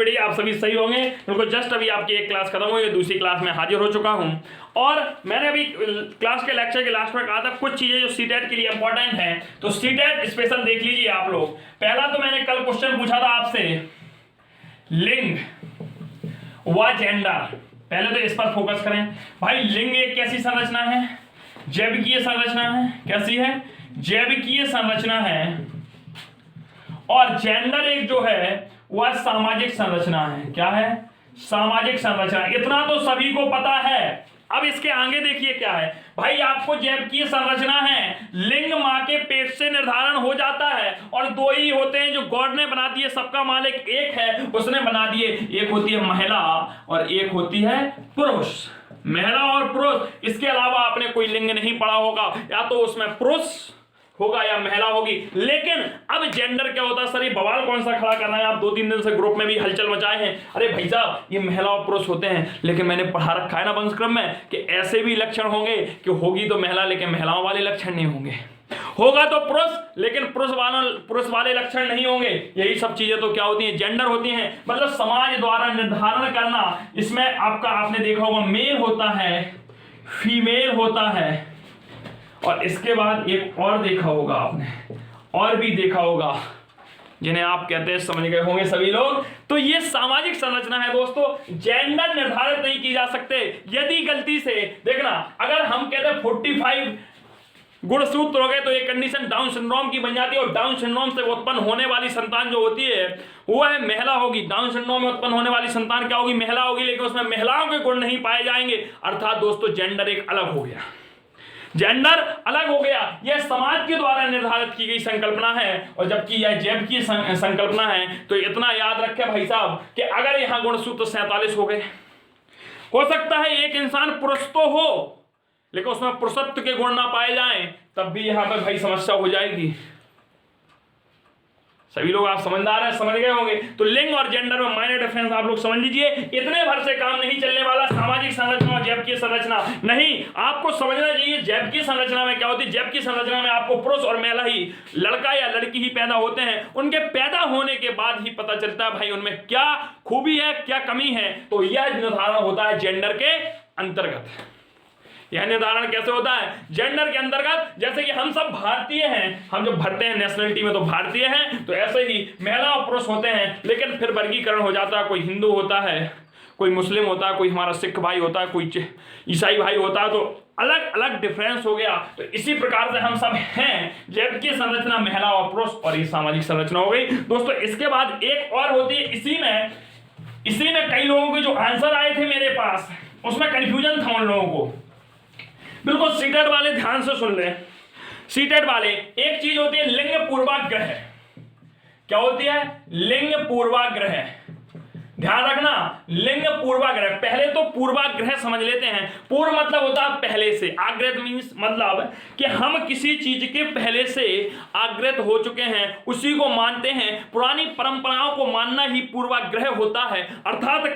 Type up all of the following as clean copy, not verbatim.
Everybody, आप सभी सही होंगे। बिल्कुल जस्ट अभी आपकी एक क्लास खत्म हुई है, दूसरी क्लास में हाजिर हो चुका हूं और मैंने अभी क्लास के लेक्चर के लास्ट में कहा था कुछ चीजें जो सीटेट के लिए इंपॉर्टेंट हैं, तो सीटेट स्पेशल देख लीजिए आप लोग। पहला तो मैंने कल क्वेश्चन पूछा था आपसे, लिंग व जेंडर। पहले तो इस पर फोकस करें भाई। लिंग एक कैसी संरचना है? जैविकीय संरचना है। कैसी है? जैविकीय संरचना है। और जेंडर एक जो है वह सामाजिक संरचना है। क्या है? सामाजिक संरचना। इतना तो सभी को पता है। अब इसके आगे देखिए क्या है भाई। आपको जैविकीय संरचना है, लिंग मां के पेट से निर्धारण हो जाता है और दो ही होते हैं जो गॉड ने बना दिए, सबका मालिक एक है, उसने बना दिए। एक होती है महिला और एक होती है पुरुष। महिला और पुरुष, इसके अलावा आपने कोई लिंग नहीं पढ़ा होगा, या तो उसमें पुरुष होगा या महिला होगी। लेकिन अब जेंडर क्या होता है? सर ये बवाल कौन सा खड़ा करना है? आप 2-3 दिन से ग्रुप में भी हलचल मचाए हैं, अरे भाई साहब ये महिला और पुरुष होते हैं, लेकिन मैंने पढ़ा रखा है ना वंशक्रम में कि ऐसे भी लक्षण होंगे कि होगी तो महिला लेकिन महिलाओं वाले लक्षण नहीं होंगे, होगा तो पुरुष लेकिन पुरुष वाले लक्षण नहीं होंगे। यही सब चीजें तो क्या होती हैं? जेंडर होती हैं। मतलब समाज द्वारा निर्धारण करना। इसमें आपने देखा होगा मेल होता है, फीमेल होता है, और इसके बाद एक और देखा होगा आपने, और भी देखा होगा जिन्हें आप कहते हैं, समझ गए होंगे सभी लोग। तो ये सामाजिक संरचना है दोस्तों। जेंडर निर्धारित नहीं की जा सकते। यदि गलती से देखना, अगर हम कहते हैं 45 गुणसूत्र हो गए तो ये कंडीशन डाउन सिंड्रोम की बन जाती है, और डाउन सिंड्रोम से उत्पन्न होने वाली संतान जो होती है वो है महिला होगी। डाउन सिंड्रोम में उत्पन्न होने वाली संतान क्या होगी? महिला होगी, लेकिन उसमें महिलाओं के गुण नहीं पाए जाएंगे। अर्थात दोस्तों जेंडर एक अलग हो गया, जेंडर अलग हो गया। यह समाज के द्वारा निर्धारित की गई संकल्पना है, और जबकि यह जैविकीय संकल्पना है। तो इतना याद रखे भाई साहब कि अगर यहां गुणसूत्र 47 हो गए, हो सकता है एक इंसान पुरुष तो हो लेकिन उसमें पुरुषत्व के गुण ना पाए जाएं, तब भी यहां पर भाई समस्या हो जाएगी। सभी लोग आप समझदार हैं, समझ गए होंगे। तो लिंग और जेंडर में माइनर डिफरेंस आप लोग समझ लीजिए। इतने भर से काम नहीं चलने वाला। सामाजिक संरचना और जैविकीय संरचना नहीं, आपको समझना चाहिए जैविकीय संरचना में क्या होती है। जैविकीय संरचना में आपको पुरुष और महिला ही, लड़का या लड़की ही पैदा होते हैं। उनके पैदा होने के बाद ही पता चलता है भाई उनमें क्या खूबी है, क्या कमी है। तो यह निर्धारण होता है जेंडर के अंतर्गत। यह निर्धारण कैसे होता है? जेंडर के अंतर्गत। जैसे कि हम सब भारतीय हैं, हम जब भरते हैं नेशनलिटी में तो भारतीय हैं, तो ऐसे ही महिला और पुरुष होते हैं, लेकिन फिर वर्गीकरण हो जाता है। कोई हिंदू होता है, कोई मुस्लिम होता है, कोई हमारा सिख भाई होता है, कोई ईसाई भाई होता है, तो अलग अलग डिफरेंस हो गया। तो इसी प्रकार से हम सब हैं। जैविकीय संरचना महिला और पुरुष, और ये सामाजिक संरचना हो गई दोस्तों। इसके बाद एक और होती है, इसी में कई लोगों के जो आंसर आए थे मेरे पास, उसमें कंफ्यूजन था उन लोगों को। बिल्कुल सीटेट वाले ध्यान से सुन लें। सीटेट वाले, एक चीज होती है लिंग पूर्वाग्रह। क्या होती है? लिंग पूर्वाग्रह। ध्यान रखना, लिंग पूर्वाग्रह। पहले तो पूर्वाग्रह समझ लेते हैं। पूर्व मतलब होता है पहले से, आग्रह मीन्स मतलब कि हम किसी चीज के पहले से आग्रह हो चुके हैं, उसी को मानते हैं। पुरानी परंपराओं को मानना ही पूर्वाग्रह होता है। अर्थात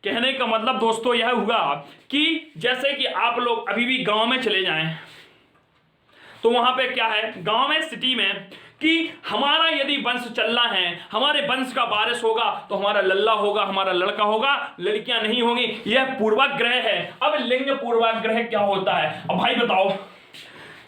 कहने का मतलब दोस्तों यह हुआ कि जैसे कि आप लोग अभी भी गांव में चले जाएं, तो वहां पे क्या है, गांव में, सिटी में, कि हमारा यदि वंश चलना है, हमारे वंश का वारिस होगा तो हमारा लल्ला होगा, हमारा लड़का होगा, लड़कियां नहीं होंगी। यह पूर्वाग्रह है। अब लिंग पूर्वाग्रह क्या होता है? अब भाई बताओ,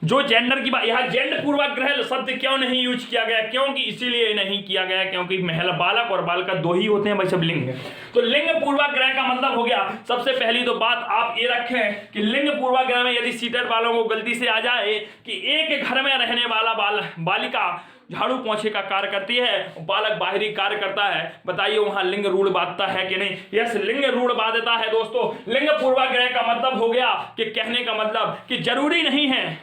जो जेंडर की बात, यहां जेंडर पूर्वाग्रह शब्द क्यों नहीं यूज किया गया? क्योंकि इसीलिए नहीं किया गया क्योंकि महिला, बालक और बालिका दो ही होते हैं भाई, सब लिंग। तो लिंग पूर्वाग्रह का मतलब हो गया, सबसे पहली तो बात आप ये रखें कि लिंग पूर्वाग्रह में यदि सीटेट वालों को गलती से आ जाए कि एक घर में रहने वाला बालिका झाड़ू पोंछे का कार्य करती है, बालक बाहरी कार्य करता है, बताइए वहां लिंग रूढ़ बाधता है कि नहीं? यस, लिंग रूढ़ बाधता है दोस्तों। लिंग पूर्वाग्रह का मतलब हो गया कि कहने का मतलब कि जरूरी नहीं है,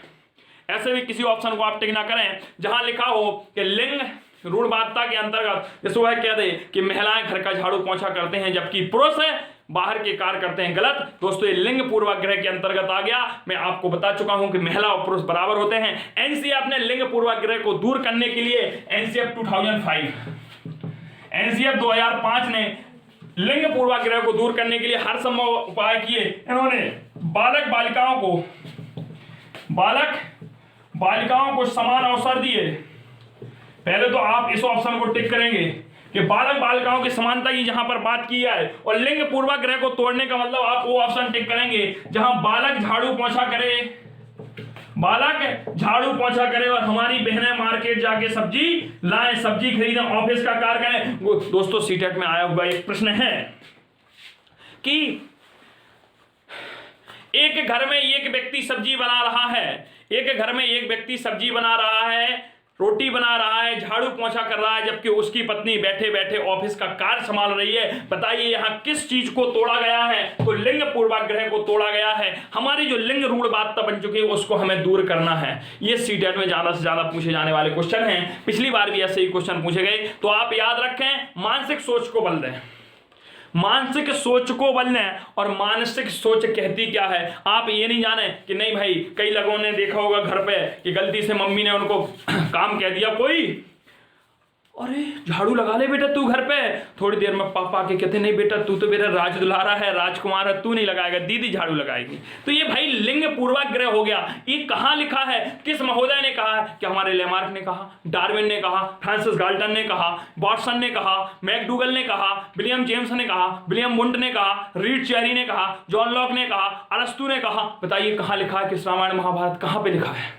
ऐसे भी किसी ऑप्शन को आप टिक ना करें जहां लिखा हो कि लिंग रूढ़बाधता के अंतर्गत, जैसे वह कह दे कि महिलाएं घर का झाड़ू पोंछा करते हैं जबकि पुरुष है बाहर के कार्य करते हैं। गलत दोस्तों, ये लिंग पूर्वाग्रह के अंतर्गत आ गया। मैं आपको बता चुका हूं कि महिला और पुरुष बराबर होते हैं। एनसीएफ ने लिंग पूर्वाग्रह को दूर करने के लिए, एनसीएफ 2005 ने लिंग पूर्वाग्रह को दूर करने के लिए हर संभव उपाय किए। इन्होंने बालिकाओं को समान अवसर दिए। पहले तो आप इस ऑप्शन को टिक करेंगे कि बालक बालिकाओं की समानता की जहां पर बात की है, और लिंग पूर्वाग्रह को तोड़ने का मतलब आप वो ऑप्शन टिक करेंगे जहां बालक झाड़ू पोंछा करे, बालक झाड़ू पोंछा करे और हमारी बहनें मार्केट जाके सब्जी लाएं, सब्जी खरीदें, ऑफिस का कार्य करें। वो दोस्तों सीटेट में आया हुआ एक प्रश्न है कि एक घर में एक व्यक्ति सब्जी बना रहा है, एक घर में एक व्यक्ति सब्जी बना रहा है, रोटी बना रहा है, झाड़ू पोंछा कर रहा है, जबकि उसकी पत्नी बैठे बैठे ऑफिस का कार्य संभाल रही है। बताइए यहां किस चीज को तोड़ा गया है? तो लिंग पूर्वाग्रह को तोड़ा गया है। हमारी जो लिंग रूढ़ बात बन चुकी है उसको हमें दूर करना है। ये सीटेट में ज्यादा से ज्यादा पूछे जाने वाले क्वेश्चन हैं। पिछली बार भी ऐसे ही क्वेश्चन पूछे गए, तो आप याद रखें, मानसिक सोच को बल दें, मानसिक सोच को बल दें। और मानसिक सोच कहती क्या है? आप ये नहीं जाने कि नहीं भाई, कई लोगों ने देखा होगा घर पे कि गलती से मम्मी ने उनको काम कह दिया कोई, अरे झाड़ू लगा ले बेटा तू घर पे, थोड़ी देर में पापा के कहते नहीं बेटा तू तो मेरा राज दुलारा है, राजकुमार है, तू नहीं लगाएगा, दीदी झाड़ू लगाएगी। तो ये भाई लिंग पूर्वाग्रह हो गया। ये कहाँ लिखा है? किस महोदय ने कहा है? कि हमारे लेमार्क ने कहा, डार्विन ने कहा, फ्रांसिस गाल्टन ने कहा, वॉटसन ने कहा, मैकडूगल ने कहा, विलियम जेम्स ने कहा, विलियम वुंड ने कहा, रीड चेरी ने कहा, जॉन लॉक ने कहा, अरस्तु ने कहा। बताइए कहाँ लिखा है? किस रामायण महाभारत कहाँ पे लिखा है?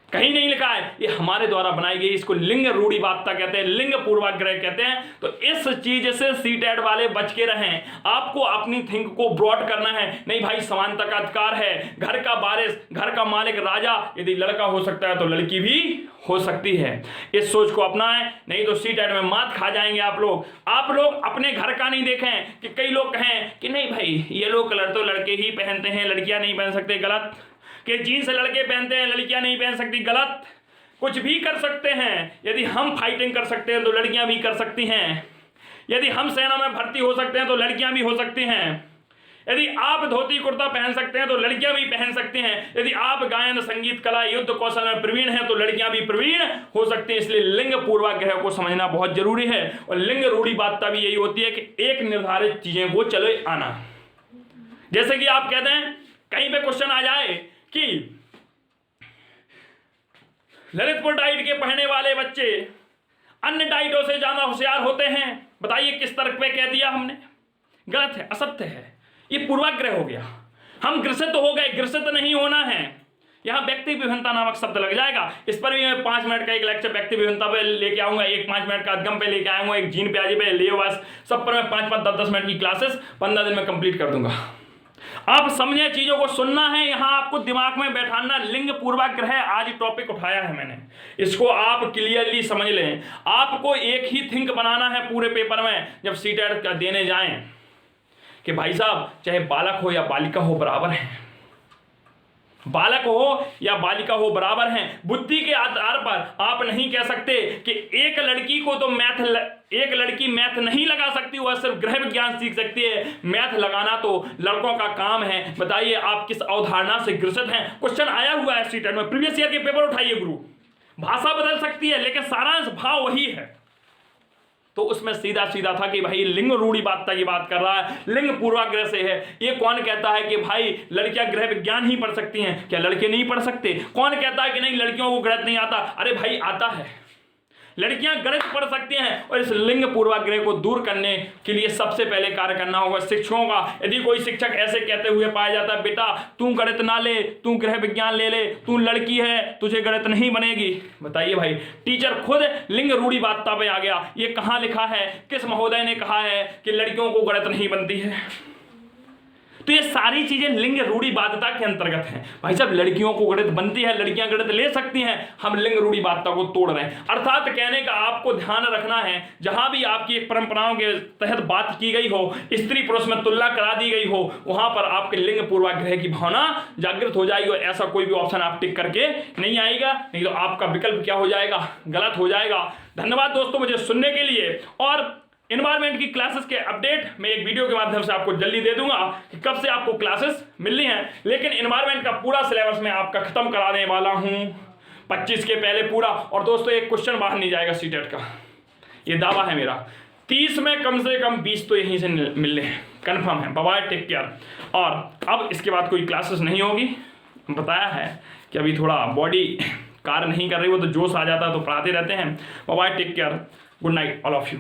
कहीं नहीं लिखा है। ये हमारे द्वारा बनाई गई, इसको लिंग रूढ़िवादिता कहते हैं, लिंग पूर्वाग्रह कहते हैं। तो इस चीज से सीटेट वाले बच के रहें। आपको अपनी थिंक को ब्रॉड करना है। नहीं भाई, समानता का अधिकार है, घर का वारिस, घर का मालिक राजा, यदि लड़का हो सकता है तो लड़की भी हो सकती है। इस सोच को अपनाएं, नहीं तो सीटेट में मात खा जाएंगे आप लोग। आप लोग अपने घर का नहीं देखें कि कई लोग कहें कि नहीं भाई येलो कलर तो लड़के ही पहनते हैं, लड़कियां नहीं पहन सकते, गलत। कि जीन्स लड़के पहनते हैं, लड़कियां नहीं पहन सकती, गलत। कुछ भी कर सकते हैं। यदि हम फाइटिंग कर सकते हैं तो लड़कियां भी कर सकती हैं। यदि हम सेना में भर्ती हो सकते हैं तो लड़कियां भी हो सकती हैं। यदि आप धोती कुर्ता पहन सकते हैं तो लड़कियां भी पहन सकती हैं। यदि आप गायन, संगीत, कला, युद्ध कौशल में प्रवीण हैं तो लड़कियां भी प्रवीण हो सकती हैं। इसलिए लिंग पूर्वाग्रह को समझना बहुत जरूरी है। और लिंग रूढ़िवादिता भी यही होती है कि एक निर्धारित चीजें को चले आना। जैसे कि आप कहते हैं कहीं पे क्वेश्चन आ जाए कि ललितपुर डाइट के पढ़ने वाले बच्चे अन्य डाइटों से ज्यादा होशियार होते हैं। बताइए किस तर्क पे कह दिया हमने? गलत है, असत्य है, ये पूर्वाग्रह हो गया। हम ग्रसित हो गए, ग्रसित नहीं होना है। यहां व्यक्ति विभिन्नता नामक शब्द लग जाएगा। इस पर भी मैं 5 मिनट का एक लेक्चर व्यक्ति विभिन्नता पे लेके आऊंगा, एक 5 मिनट का अदगम पे लेके आऊंगा, एक जीन प्याजे पे, लेओवास, सब पर मैं 5-5, 10-10 मिनट की क्लासेस 15 दिन में कंप्लीट कर दूंगा। आप समझे, चीजों को सुनना है, यहां आपको दिमाग में बैठाना। लिंग पूर्वाग्रह आज टॉपिक उठाया है मैंने, इसको आप क्लियरली समझ लें। आपको एक ही थिंक बनाना है पूरे पेपर में जब सीटेट का देने जाएं कि भाई साहब चाहे बालक हो या बालिका हो बराबर है, बालक हो या बालिका हो बराबर हैं। बुद्धि के आधार पर आप नहीं कह सकते कि एक लड़की को तो एक लड़की मैथ नहीं लगा सकती, वह सिर्फ गृह विज्ञान सीख सकती है, मैथ लगाना तो लड़कों का काम है। बताइए आप किस अवधारणा से ग्रसित हैं? क्वेश्चन आया हुआ है सीटेट में, प्रीवियस ईयर के पेपर उठाइए गुरु। भाषा बदल सकती है लेकिन सारांश भाव वही है। तो उसमें सीधा सीधा था कि भाई लिंग रूढ़िवादिता की बात कर रहा है, लिंग पूर्वाग्रह से है। ये कौन कहता है कि भाई लड़कियां गृह विज्ञान ही पढ़ सकती हैं? क्या लड़के नहीं पढ़ सकते? कौन कहता है कि नहीं लड़कियों को गणित नहीं आता? अरे भाई आता है, लड़कियां गणित पढ़ सकती हैं। और इस लिंग पूर्वाग्रह को दूर करने के लिए सबसे पहले कार्य करना होगा शिक्षकों का। यदि कोई शिक्षक ऐसे कहते हुए पाया जाता है बेटा तू गणित ना ले, तू गृह विज्ञान ले ले, तू लड़की है, तुझे गणित नहीं बनेगी। बताइए भाई, टीचर खुद लिंग रूढ़िवादिता पे आ गया। ये कहाँ लिखा है? किस महोदय ने कहा है कि लड़कियों को गणित नहीं बनती है? तो ये सारी चीजें लिंग रूढ़िवादिता के अंतर्गत हैं। भाई साहब लड़कियों को गणित बनती है, लड़कियां गणित ले सकती हैं, हम लिंग रूढ़िवादिता को तोड़ रहे हैं। अर्थात कहने का आपको ध्यान रखना है, जहां भी आपकी एक परंपराओं के तहत बात की गई हो, स्त्री पुरुष में तुलना करा दी गई हो, वहां पर आपके लिंग पूर्वाग्रह की भावना जागृत हो जाएगी। और ऐसा कोई भी ऑप्शन आप टिक करके नहीं आएगा, नहीं तो आपका विकल्प क्या हो जाएगा? गलत हो जाएगा। धन्यवाद दोस्तों मुझे सुनने के लिए। और एनवायरमेंट की क्लासेस के अपडेट मैं एक वीडियो के माध्यम से आपको जल्दी दे दूंगा कि कब से आपको क्लासेस मिलनी है। लेकिन एनवायरमेंट का पूरा सिलेबस मैं आपका खत्म कराने वाला हूं 25 के पहले पूरा। और दोस्तों एक क्वेश्चन बाहर नहीं जाएगा सीटेट का, ये दावा है मेरा। 30 में कम से कम 20 तो यहीं से मिलने हैं, कन्फर्म है। Bye, take care. और अब इसके बाद कोई क्लासेस नहीं होगी। बताया है कि अभी थोड़ा बॉडी कार्य नहीं कर रही, वो तो जोश आ जाता है तो पढ़ाते रहते हैं। Bye, take care. Good night all of you.